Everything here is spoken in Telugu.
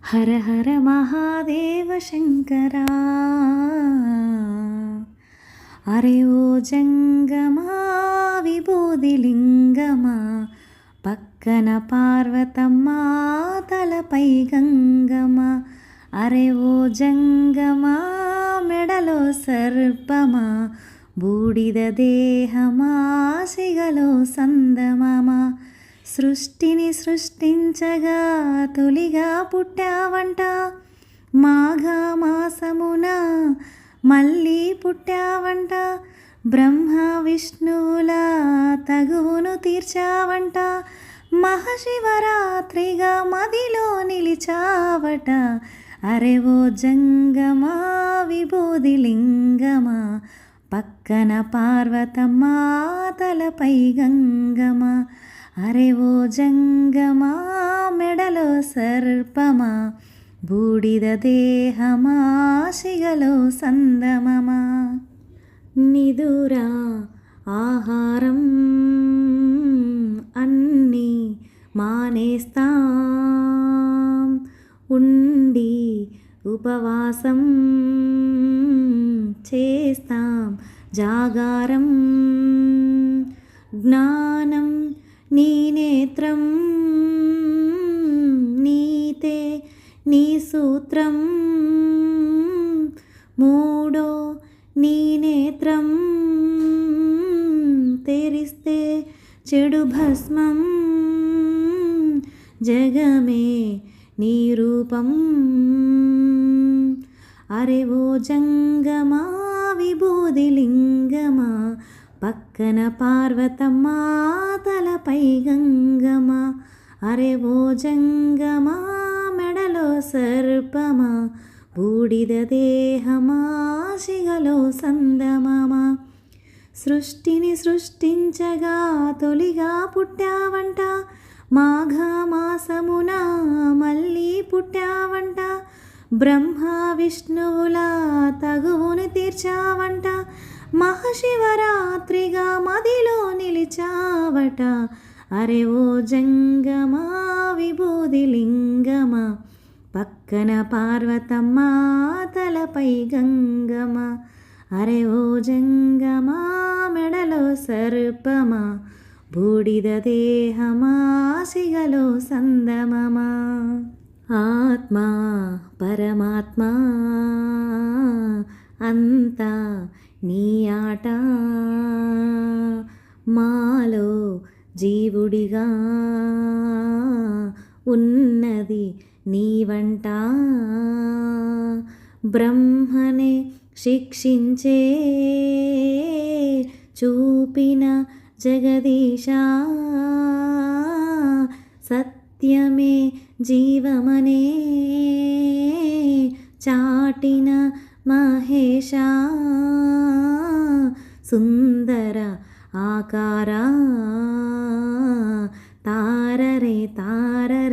హర హర మహాదేవ శంకరా. అరే ఓ జంగమా విభూదిలింగమా, పక్కన పార్వతమ్మ తలపై గంగమా. అరే ఓ జంగమా మెడలో సర్పమా, బూడిద దేహమా సిగలో సందమమా. సృష్టిని సృష్టించగా తొలిగా పుట్టావంట, మాఘమాసమున మళ్ళీ పుట్టావంట. బ్రహ్మ విష్ణువుల తగువును తీర్చావంట, మహాశివరాత్రిగా మదిలో నిలిచావట. అరే ఓ జంగమా విభూదిలింగమా, పక్కన పార్వతమ్మ తలపై గంగమా. అరే ఓ జంగమా మెడలో సర్పమా, బూడిద దేహమా సిగలో సందమమా. నిదురా ఆహారం అన్నీ మానేస్తాం, ఉండి ఉపవాసం చేస్తాం జాగారం. జ్ఞానం నీ నేత్రం, నీతే నీ సూత్రం. మూడో నీ నేత్రం తెరిస్తే చెడు భస్మం, జగమే నీ రూపం. అరే ఓ జంగమా విభూదిలింగమా, పక్కన పార్వతమ్మ తలపై గంగమా. అరే ఓ జంగమా మెడలో సర్పమా, బూడిద దేహమా సిగలో సందమమా. సృష్టిని సృష్టించగా తొలిగా పుట్టావంట, మాఘమాసమున మళ్ళీ పుట్టావంట. బ్రహ్మ విష్ణువుల తగువును తీర్చావంట, మహాశివరాత్రిగా మదిలో నిలిచావట. అరే ఓ జంగమా విభూదిలింగమా, పక్కన పార్వతమ్మ తలపై గంగమా. అరే ఓ జంగమా మెడలో సర్పమా, బూడిద దేహమా సిగలో సందమమా. ఆత్మా పరమాత్మా అంతా నీ ఆట, మాలో జీవుడిగా ఉన్నది నీ వంట. బ్రహ్మనే శిక్షించే చూపిన జగదీశా, సత్యమే జీవమనే చాటిన మహేశా. సుందర ఆకారా తారరే తారరే